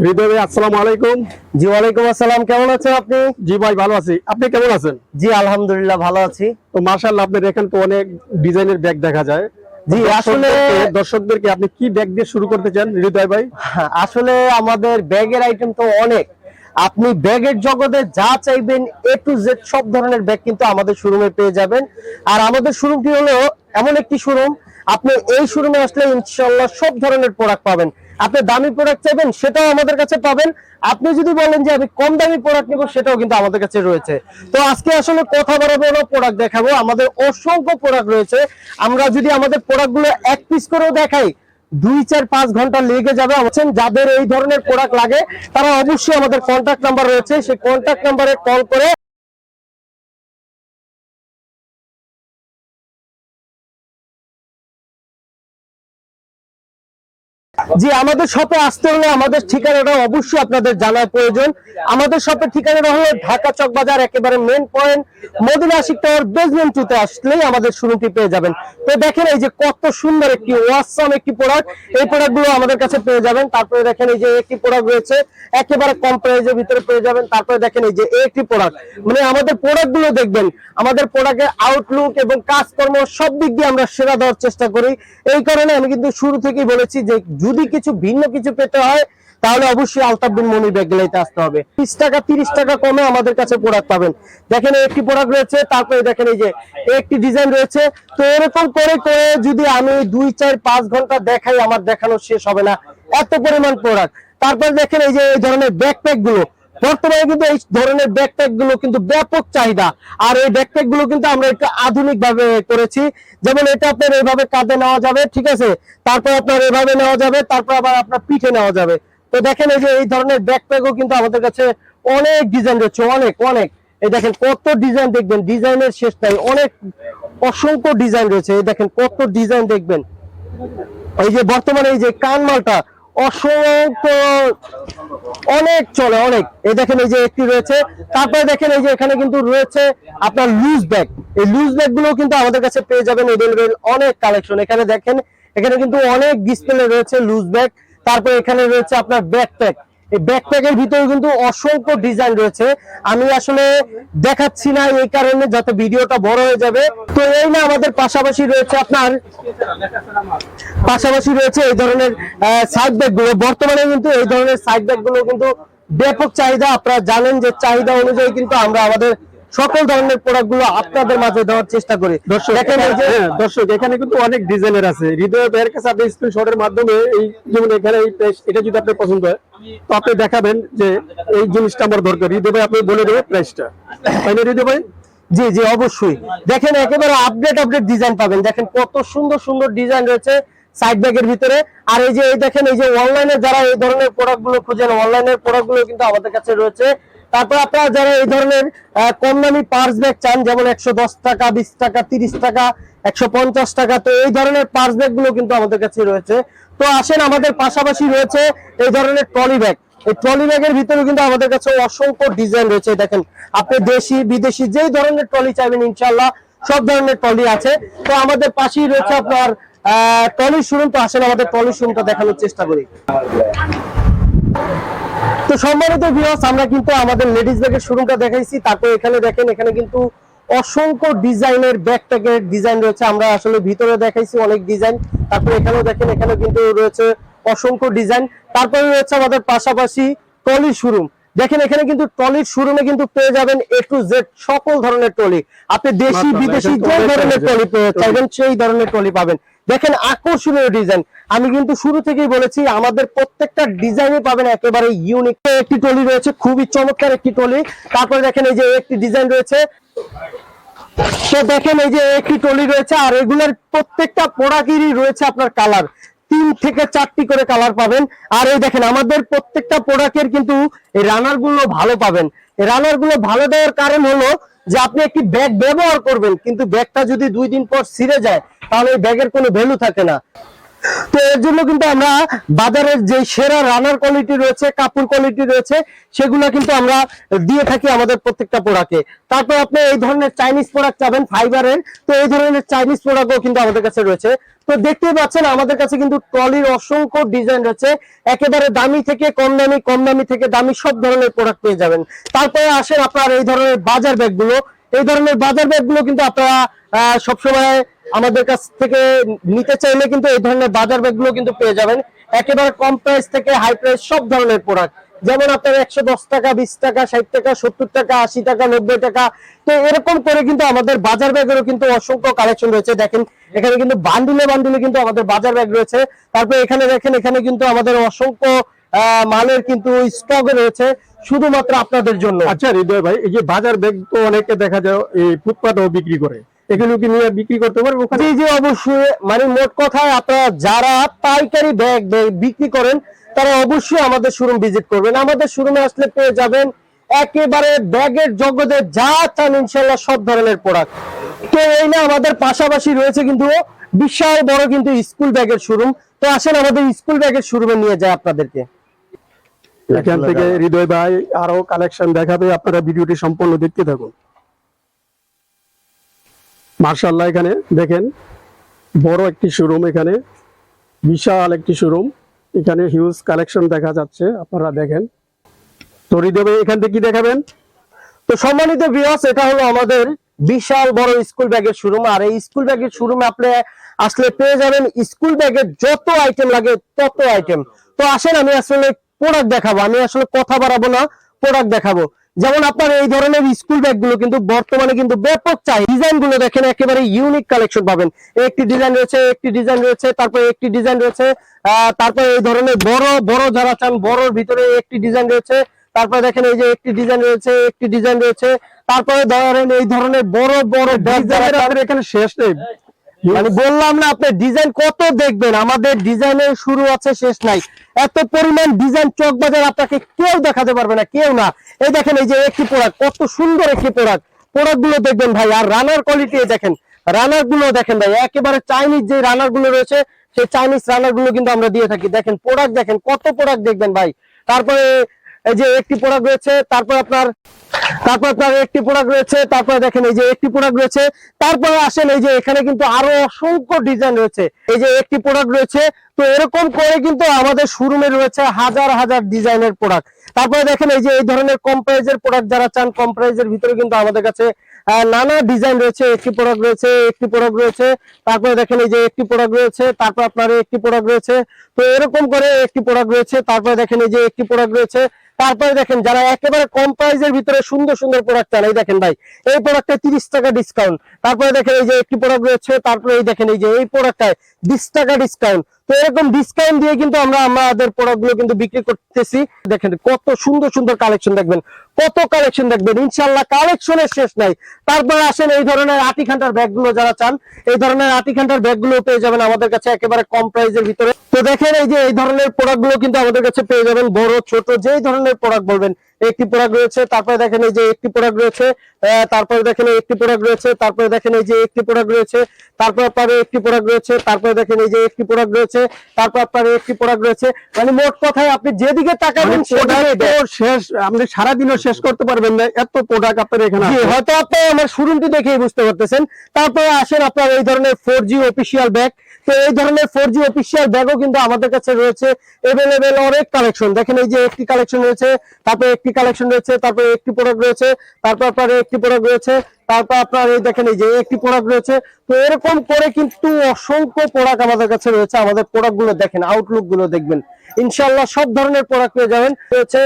হৃদয় ভাই, আসসালামু আলাইকুম। জি ওয়ালাইকুম আসসালাম, কেমন আছেন আপনি? জি ভাই, ভালো আছি। আপনি কেমন আছেন? জি আলহামদুলিল্লাহ ভালো আছি। তো মাশাআল্লাহ, আপনার এখানে তো অনেক ডিজাইনের ব্যাগ দেখা যায়। জি আসলে দর্শকদেরকে আপনি কি ব্যাগ দিয়ে শুরু করতে চান হৃদয় ভাই? আসলে আমাদের ব্যাগের আইটেম তো অনেক। আপনি ব্যাগের জগতে যা চাইবেন A to Z সব ধরনের ব্যাগ কিন্তু আমাদের শোরুমে পেয়ে যাবেন। আর আমাদের শোরুমটি হলো এমন একটি শোরুম, আপনি এই শোরুমে আসলে ইনশাআল্লাহ সব ধরনের প্রোডাক্ট পাবেন। আপনি দামি প্রোডাক্ট চাইবেন সেটাও আমাদের কাছে পাবেন। আপনি যদি বলেন যে আমি কম দামি প্রোডাক্ট নেব, সেটাও কিন্তু আমাদের কাছে রয়েছে। তো আজকে আসলে কথা বাড়াবো না, প্রোডাক্ট দেখাবো। আমাদের অসংখ্য প্রোডাক্ট রয়েছে। আমরা যদি আমাদের প্রোডাক্টগুলো এক পিস করেও দেখাই, 2-4-5 ঘন্টা লেগে যাবে। যাদের এই ধরনের প্রোডাক্ট লাগে তারা অবশ্যই আমাদের কন্ট্যাক্ট নাম্বার রয়েছে, সেই কন্ট্যাক্ট নাম্বারে কল করে জি আমাদের শপে আসতে হলে আমাদের ঠিকানাটা অবশ্যই আপনাদের জানার প্রয়োজন। আমাদের শপের ঠিকানাটা হলো ঢাকা চক বাজার, একেবারে main point, Madina Ashik tower basement 2 তে আসলেই আমাদের শোরুমটি পেয়ে যাবেন। তো দেখেন এই যে কত সুন্দর একটি ওয়াসাম একটি প্রোডাক্ট, এই প্রোডাক্টগুলো আমাদের কাছে পেয়ে যাবেন। তারপরে দেখেন এই যে একটি প্রোডাক্ট রয়েছে একেবারে কম প্রাইসের ভিতরে পেয়ে যাবেন। তারপরে দেখেন এই যে একটি প্রোডাক্ট, মানে আমাদের প্রোডাক্টগুলো দেখবেন, আমাদের প্রোডাক্টের আউটলুক এবং কাজকর্ম সব দিক দিয়ে আমরা সেরা দেওয়ার চেষ্টা করি। এই কারণে আমি কিন্তু শুরু থেকেই বলেছি যে যদি কিছু ভিন্ন কিছু পেতে হয় তাহলে অবশ্যই আলতাফ বিন মনির ব্যাগ গ্যালারিতে আসতে হবে। 30 টাকা 30 টাকা কমে আমাদের কাছে প্রোডাক্ট পাবেন। দেখেন একটি প্রোডাক্ট রয়েছে, তারপরে দেখেন এই যে একটি ডিজাইন রয়েছে। তো এরকম করে করে যদি আমি 2-4-5 ঘন্টা দেখাই, আমার দেখানো শেষ হবে না, এত পরিমাণ প্রোডাক্ট। তারপর দেখেন এই যে এই ধরনের ব্যাকপ্যাক গুলো, বর্তমানে কিন্তু এই ধরনের ব্যাকপ্যাক গুলো কিন্তু ব্যাপক চাহিদা। আর এই ব্যাকপ্যাক গুলো কিন্তু আমরা একটু আধুনিক ভাবে করেছি। যেমন এটা আপনার এইভাবে কাঁধে নেওয়া যাবে, ঠিক আছে, তারপর আপনার এইভাবে নেওয়া যাবে, তারপর আবার আপনার পিঠে নেওয়া যাবে। তো দেখেন এই যে এই ধরনের ব্যাকপ্যাকও কিন্তু আমাদের কাছে অনেক ডিজাইন রয়েছে, অনেক অনেক। এই দেখেন কত ডিজাইন দেখবেন, ডিজাইনের শেষ নাই, অনেক অসংখ্য ডিজাইন রয়েছে। এই দেখেন কত ডিজাইন দেখবেন। এই যে বর্তমানে এই যে কানমালটা অসংখ্য অনেক চলে, অনেক। এই দেখেন এই যে একটি রয়েছে। তারপরে দেখেন এই যে এখানে কিন্তু রয়েছে আপনার লুজ ব্যাগ। এই লুজ ব্যাগ গুলো কিন্তু আমাদের কাছে পেয়ে যাবেন এভেলেবেল, অনেক কালেকশন। এখানে দেখেন এখানে কিন্তু অনেক ডিসপ্লে রয়েছে লুজ ব্যাগ। তারপরে এখানে রয়েছে আপনার ব্যাকপ্যাক। এই ব্যাকপ্যাকের ভিতরে কিন্তু অসংখ্য ডিজাইন রয়েছে। আমি আসলে দেখাচ্ছি না এই কারণে যাতে ভিডিওটা বড় হয়ে যাবে। তো এই না আমাদের পাশাপাশি রয়েছে এই ধরনের সাইড ব্যাগ গুলো। বর্তমানে কিন্তু এই ধরনের সাইড ব্যাগ গুলো কিন্তু ব্যাপক চাহিদা। আপনারা জানেন যে চাহিদা অনুযায়ী কিন্তু আমরা আমাদের সকল ধরনের প্রোডাক্ট গুলো আপনাদের মাঝে দেওয়ার চেষ্টা করি। দর্শক এখানে কিন্তু অনেক ডিজাইনের আছে। হৃদয় ভাইয়ের কাছে আপনি স্ক্রিনশটের মাধ্যমে এই যেমন এখানে এই এটা যদি আপনার পছন্দ হয় তো আপনি দেখাবেন যে এই জিনিসটা আমার দরকার। হৃদয় ভাই আপনি বলে দেবেন প্রাইসটা, তাই না হৃদয় ভাই? জি জি অবশ্যই। দেখেন একেবারে আপডেট ডিজাইন পাবেন। দেখেন কত সুন্দর সুন্দর ডিজাইন রয়েছে সাইড ব্যাগের ভিতরে। আর এই যে দেখেন এই যে অনলাইনে যারা এই ধরনের প্রোডাক্ট গুলো খুঁজেন, অনলাইনের প্রোডাক্ট গুলো কিন্তু আমাদের কাছে রয়েছে। তারপর আপনারা যারা এই ধরনের কম দামি পার্স ব্যাগ চান, যেমন 110 টাকা, 20 টাকা, 30 টাকা, 150 টাকা, তো এই ধরনের পার্স ব্যাগ গুলো কিন্তু আমাদের কাছে রয়েছে। তো আসেন, আমাদের পাশাপাশি রয়েছে এই ধরনের ট্রলি ব্যাগ। এই ট্রলি ব্যাগের ভিতরে কিন্তু আমাদের কাছে অসংখ্য ডিজাইন রয়েছে। দেখেন আপনি দেশি বিদেশি যেই ধরনের ট্রলি চাইবেন ইনশাআল্লাহ সব ধরনের ট্রলি আছে। তো আমাদের পাশেই রয়েছে আপনার ট্রলির শোরুম। তো আসলে আমাদের ট্রলির শোরুমটা দেখানোর চেষ্টা করি। তো সম্মানিত ভিউয়ার্স, আমরা কিন্তু আমাদের লেডিস ব্যাগের শোরুমটা দেখাইছি। তারপর এখানে দেখেন এখানে কিন্তু অসংখ্য ডিজাইনের ব্যাকপ্যাকের ডিজাইন রয়েছে। আমরা আসলে ভিতরে দেখাইছি অনেক ডিজাইন। তারপর এখানেও দেখেন এখানে কিন্তু রয়েছে অসংখ্য ডিজাইন। তারপরে রয়েছে আমাদের পাশাপাশি ট্রলির শোরুম। দেখেন এখানে কিন্তু ট্রলির শোরুমে কিন্তু পেয়ে যাবেন A to Z সকল ধরনের ট্রলি। আপনি দেশি বিদেশি যে ধরনের ট্রলি চাইবেন সেই ধরনের ট্রলি পাবেন। দেখেন আকর্ষণীয় ডিজাইন। আমি কিন্তু শুরু থেকেই বলেছি আমাদের প্রত্যেকটা ডিজাইনে পাবেন একেবারে ইউনিক। একটি ট্রলি রয়েছে, খুবই চমৎকার একটি ট্রলি। তারপরে দেখেন এই যে একটি ডিজাইন রয়েছে। তো দেখেন এই যে একটি ট্রলি রয়েছে, আর এগুলোর প্রত্যেকটা প্রোডাক্টেরই রয়েছে আপনার কালার, 3 থেকে 4টি করে কালার পাবেন। আর এই দেখেন আমাদের প্রত্যেকটা প্রোডাক্টের কিন্তু এই রানার গুলো ভালো পাবেন। এই রানার গুলো ভালো দেওয়ার কারণ হলো যে আপনি একটি ব্যাগ ব্যবহার করবেন, কিন্তু ব্যাগটা যদি 2 দিন পর ছিঁড়ে যায় তাহলে এই ব্যাগের কোনো ভ্যালু থাকে না। তো এর জন্য কিন্তু আমরা বাজারের যে সেরা রানার কোয়ালিটি রয়েছে, কাপড় কোয়ালিটি রয়েছে, সেগুলো কিন্তু আমরা দিয়ে থাকি আমাদের প্রত্যেকটা প্রোডাক্টে। তারপর আপনি এই ধরনের চাইনিজ প্রোডাক্ট চাবেন ফাইবারের, তো এই ধরনের চাইনিজ প্রোডাক্টও কিন্তু আমাদের কাছে রয়েছে। তো তো দেখতেই পাচ্ছেন আমাদের কাছে কিন্তু ট্রলির অসংখ্য ডিজাইন রয়েছে, একেবারে দামি থেকে কম দামি, কম দামি থেকে দামি সব ধরনের প্রোডাক্ট পেয়ে যাবেন। তারপরে আসেন আপনার এই ধরনের বাজার ব্যাগগুলো, এই ধরনের বাজার ব্যাগগুলো কিন্তু আপনারা সবসময় আমাদের কাছ থেকে নিতে চাইলে কিন্তু এই ধরনের বাজার ব্যাগগুলো কিন্তু পেয়ে যাবেন, একেবারে কম প্রাইস থেকে হাই প্রাইস সব ধরনের প্রোডাক্ট। যেমন আপনার 110 টাকা, 20 টাকা, 60 টাকা, 70 টাকা, 80 টাকা, 90 টাকা, তো এরকম করে কিন্তু আমাদের বাজার ব্যাগেরও কিন্তু অসংখ্য কালেকশন রয়েছে। দেখেন এখানে কিন্তু বান্ডিলে বান্ডিলে কিন্তু আমাদের বাজার ব্যাগ রয়েছে। তারপরে এখানে দেখেন, এখানে কিন্তু আমাদের অসংখ্য মালের কিন্তু স্টক রয়েছে শুধুমাত্র আপনাদের জন্য। আচ্ছা হৃদয় ভাই, এই যে বাজার ব্যাগ তো অনেকে দেখা যায় এই ফুটপাতেও বিক্রি করে, এগুলো কি নিয়ে বিক্রি করতে পারবে ওখানে? জি জি অবশ্যই, মানে মোট কথায় আপনারা যারা পাইকারি ব্যাগ বিক্রি করেন তারা অবশ্যই আমাদের শোরুম ভিজিট করবেন। আমাদের শোরুমে আসলে পেয়ে যাবেন একেবারে ব্যাগের জগতে যা চান ইনশাল্লাহ সব ধরনের প্রোডাক্ট। তো এই না, আমাদের পাশাপাশি রয়েছে কিন্তু বিশাল বড় কিন্তু স্কুল ব্যাগের শোরুম। তো আসেন আমাদের স্কুল ব্যাগের শোরুমে নিয়ে যায় আপনাদেরকে। এখান থেকে হৃদয় ভাই আরো কালেকশন দেখাবে, আপনারা ভিডিওটি সম্পূর্ণ দেখতে থাকুন। মার্শাল্লাহ, এখানে দেখেন বড় একটি শোরুম, এখানে বিশাল একটি শোরুম, এখানে হিউজ কালেকশন দেখা যাচ্ছে, আপনারা দেখেন। তো হৃদয় ভাই এখান থেকে কি দেখাবেন? তো সম্মানিত ভিউয়ার্স, এটা হলো আমাদের বিশাল বড় স্কুল ব্যাগের শোরুম। আর এই স্কুল ব্যাগের শোরুমে আপনি আসলে পেয়ে যাবেন স্কুল ব্যাগের যত আইটেম লাগে তত আইটেম। তো আসেন আমি আসলে প্রোডাক্ট দেখাবো, আমি আসলে কথা বাড়াবো না, প্রোডাক্ট দেখাবো। যেমন আপনার এই ধরনের স্কুল ব্যাগ গুলো কিন্তু বর্তমানে কিন্তু ব্যাপক চাই। ডিজাইন গুলো দেখেন একেবারে ইউনিক কালেকশন পাবেন। একটি ডিজাইন রয়েছে, একটি ডিজাইন রয়েছে, তারপরে একটি ডিজাইন রয়েছে, তারপরে এই ধরনের বড় বড় যারা চান বড়র ভিতরে একটি ডিজাইন রয়েছে, তারপরে দেখেন এই যে একটি ডিজাইন রয়েছে, একটি ডিজাইন রয়েছে, তারপরে ধরেন এই ধরনের বড় বড় ব্যাগ এখানে শেষ নেই, মানে বললাম না আপনি ডিজাইন কত দেখবেন, আমাদের ডিজাইনের শুরু আছে শেষ নাই। এত পরিমাণ ডিজাইন চকবাজার আপনাকে কেউ দেখাতে পারবে না, কেউ না। এই দেখেন এই যে একটি প্রোডাক্ট, কত সুন্দর একটি প্রোডাক্ট, প্রোডাক্ট গুলো দেখবেন ভাই। আর রানার কোয়ালিটি দেখেন, রানার গুলো দেখেন ভাই, একেবারে চাইনিজ যে রানার গুলো রয়েছে সেই চাইনিজ রানার গুলো কিন্তু আমরা দিয়ে থাকি। দেখেন প্রোডাক্ট দেখেন, কত প্রোডাক্ট দেখবেন ভাই। তারপরে এই যে একটি প্রোডাক্ট রয়েছে, তারপর আপনার একটি প্রোডাক্ট রয়েছে, তারপরে দেখেন এই যে একটি প্রোডাক্ট রয়েছে, তারপরে আসেন এই যে এখানে কিন্তু আরো অসংখ্য ডিজাইন রয়েছে, এই যে একটি প্রোডাক্ট রয়েছে। তো এরকম করে কিন্তু আমাদের শোরুমে রয়েছে হাজার হাজার ডিজাইনের প্রোডাক্ট। তারপরে দেখেন এই যে এই ধরনের কম প্রাইজের প্রোডাক্ট যারা চান, কম প্রাইজের ভিতরে কিন্তু আমাদের কাছে নানা ডিজাইন রয়েছে। একটি প্রোডাক্ট রয়েছে, একটি প্রোডাক্ট রয়েছে, তারপরে দেখেন এই যে একটি প্রোডাক্ট রয়েছে, তারপর আপনার একটি প্রোডাক্ট রয়েছে। তো এরকম করে একটি প্রোডাক্ট রয়েছে, তারপরে দেখেন এই যে একটি প্রোডাক্ট রয়েছে। তারপরে দেখেন যারা একেবারে কম প্রাইজের ভিতরে সুন্দর সুন্দর প্রোডাক্ট চান, এই দেখেন ভাই এই প্রোডাক্টে 30 টাকা ডিসকাউন্ট। তারপরে দেখেন এই যে একটি প্রোডাক্ট রয়েছে, তারপরে এই দেখেন এই যে এই প্রোডাক্টটায় 20 টাকা ডিসকাউন্ট। তো এরকম ডিসকাউন্ট দিয়ে কিন্তু আমরা আমাদের প্রোডাক্ট গুলো কিন্তু বিক্রি করতেছি। দেখেন কত সুন্দর সুন্দর কালেকশন দেখবেন, কত কালেকশন দেখবেন, ইনশাল্লাহ কালেকশনের শেষ নাই। তারপরে আসেন এই ধরনের আটি খান্ডার ব্যাগ গুলো যারা চান, এই ধরনের আটি খান্ডার ব্যাগ গুলো পেয়ে যাবেন আমাদের কাছে একেবারে কম প্রাইজের ভিতরে। তো দেখেন এই যে এই ধরনের প্রোডাক্ট গুলো কিন্তু আমাদের কাছে পেয়ে যাবেন, বড় ছোট যেই ধরনের প্রোডাক্ট বলবেন। একটি প্রোডাক্ট রয়েছে, তারপরে দেখেন এই যে একটি প্রোডাক্ট রয়েছে, তারপরে দেখেন একটি প্রোডাক্ট রয়েছে, তারপরে দেখেন এই যে একটি প্রোডাক্ট রয়েছে, তারপর আপনার একটি প্রোডাক্ট রয়েছে, তারপরে দেখেন এই যে একটি প্রোডাক্ট রয়েছে, তারপর আপনার একটি প্রোডাক্ট রয়েছে। মানে মোট কথায় আপনি যেদিকে তাকাবেন শেষ, আপনি সারাদিনও শেষ করতে পারবেন না, এত প্রোডাক্ট আপনার এখানে আছে। হয়তো আপনি আমার শোরুমটি দেখেই বুঝতে পারতেছেন। তারপরে আসেন আপনার এই ধরনের 4G অফিসিয়াল ব্যাগ। তো এই ধরনের 4G অফিসিয়াল ব্যাগও কিন্তু আমাদের কাছে রয়েছে এভেলেবেল অনেক কালেকশন। দেখেন এই যে একটি কালেকশন রয়েছে, তারপরে একটি কালেকশন রয়েছে, তারপরে একটি প্রোডাক্ট রয়েছে, তারপর আপনার একটি প্রোডাক্ট রয়েছে, তারপর আপনার এই দেখেন এই যে একটি প্রোডাক্ট রয়েছে। তো এরকম করে কিন্তু অসংখ্য প্রোডাক্ট আমাদের কাছে রয়েছে। আমাদের প্রোডাক্ট গুলো দেখেন, আউটলুক গুলো দেখবেন, ইনশাল্লাহ সব ধরনের প্রোডাক্ট পেয়ে যাবেন। রয়েছে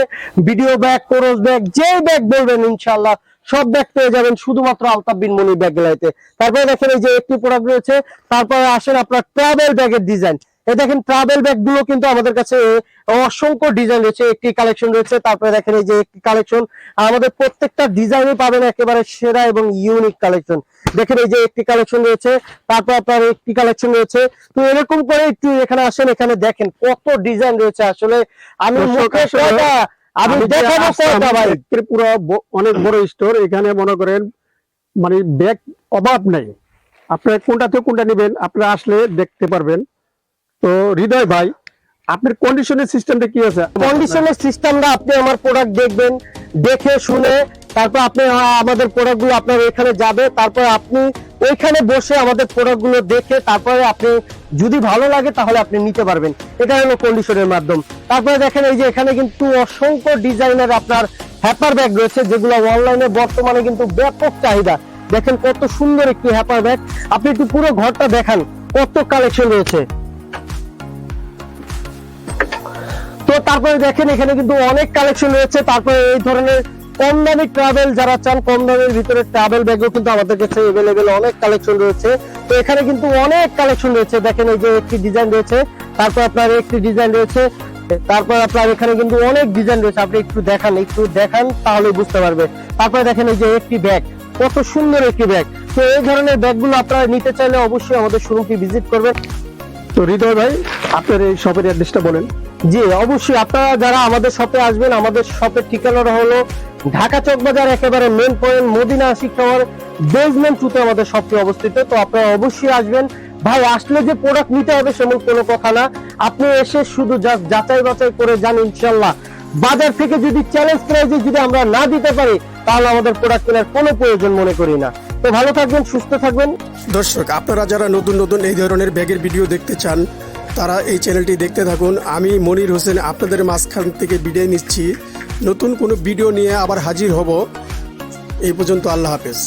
ভিডিও ব্যাগ, কোরস ব্যাগ, যে ব্যাগ বলবেন ইনশাল্লাহ সব ব্যাগ পেয়ে যাবেন শুধুমাত্র আলতাফ বিন মনি ব্যাগ গ্যালারিতে। তারপরে দেখেন এই যে একটি প্রোডাক্ট রয়েছে, তারপরে আসেন আপনার ট্রাভেল ব্যাগের ডিজাইন। এই দেখেন ট্রাভেল ব্যাগ গুলো কিন্তু আমাদের কাছে অসংখ্য ডিজাইন রয়েছে, একটি কালেকশন রয়েছে, তারপরে দেখেন এই যে একটি কালেকশন। আমাদের প্রত্যেকটা ডিজাইনই পাবেন একেবারে সেরা এবং ইউনিক কালেকশন। দেখেন এই যে একটি কালেকশন রয়েছে, তারপর আপনার একটি কালেকশন রয়েছে। তো এরকম করে একটু এখানে আসেন, এখানে দেখেন কত ডিজাইন রয়েছে। আসলে আমি আমি দেখাবো কয়টা ভাই, পুরো অনেক বড় স্টোর, এখানে মনে করেন মানে ব্যাগ অভাব নাই, আপনার কোনটা থেকে কোনটা নেবেন আপনারা আসলে দেখতে পারবেন। তো হৃদয় ভাই, আপনার কন্ডিশনের সিস্টেমটা কি আছে? কন্ডিশনের সিস্টেমটা আপনি আমার প্রোডাক্ট দেখবেন, দেখে শুনে তারপর আপনি আমাদের প্রোডাক্ট গুলো আপনার এখানে যাবে, তারপর আপনি ওইখানে বসে আমাদের প্রোডাক্টগুলো দেখে তারপরে আপনি যদি ভালো লাগে তাহলে আপনি নিতে পারবেন। এটা হলো কন্ডিশনের মাধ্যম। তারপরে দেখেন এই যে এখানে কিন্তু অসংখ্য ডিজাইনের আপনার হ্যাপার ব্যাগ রয়েছে, যেগুলো অনলাইনে বর্তমানে কিন্তু ব্যাপক চাহিদা। দেখেন কত সুন্দর একটি হ্যাপার ব্যাগ, আপনি একটু পুরো ঘরটা দেখান কত কালেকশন রয়েছে। তো তারপরে দেখেন এখানে কিন্তু অনেক কালেকশন রয়েছে। তারপরে এই ধরনের কম দামি ট্রাভেল যারা চান, কম দামের ভিতরে ট্রাভেল ব্যাগও কিন্তু আমাদের কাছে এভেলেবেল অনেক কালেকশন রয়েছে। তো এখানে কিন্তু অনেক কালেকশন রয়েছে। দেখেন এই যে একটি ডিজাইন রয়েছে, তারপর আপনার একটি ডিজাইন রয়েছে, তারপর আপনার এখানে কিন্তু অনেক ডিজাইন রয়েছে। আপনি একটু দেখান তাহলে বুঝতে পারবে। তারপরে দেখেন এই যে একটি ব্যাগ, কত সুন্দর একটি ব্যাগ। তো এই ধরনের ব্যাগগুলো আপনারা নিতে চাইলে অবশ্যই আমাদের শোরুমটি ভিজিট করবেন। তো হৃদয় ভাই, আপনার এই শপের অ্যাড্রেসটা বলেন। জি অবশ্যই, আপনারা যারা আমাদের শপে আসবেন, আমাদের শপের ঠিকানাটা হলো ঢাকা চকবাজার একেবারে main point Madina Ashik tower basement 2 তে আমাদের শপটি অবস্থিত। তো আপনারা অবশ্যই আসবেন। ভাই আসলে যে প্রোডাক্ট নিতে হবে সেমন কোনো কথা না, আপনি এসে শুধু জাস্ট যাচাই বাছাই করে যান। ইনশাল্লাহ বাজার থেকে যদি চ্যালেঞ্জ প্রাইজে যদি আমরা না দিতে পারি তাহলে আমাদের প্রোডাক্ট কেনার কোনো প্রয়োজন মনে করি না। তো ভালো থাকবেন, সুস্থ থাকবেন। দর্শক, আপনারা যারা নতুন নতুন এই ধরনের ব্যাগের ভিডিও দেখতে চান তারা এই চ্যানেলটি দেখতে থাকুন। আমি মনির হোসেন আপনাদের মাঝখান থেকে বিদায় নিচ্ছি। নতুন কোনো ভিডিও নিয়ে আবার হাজির হব। এই পর্যন্ত আল্লাহ হাফেজ।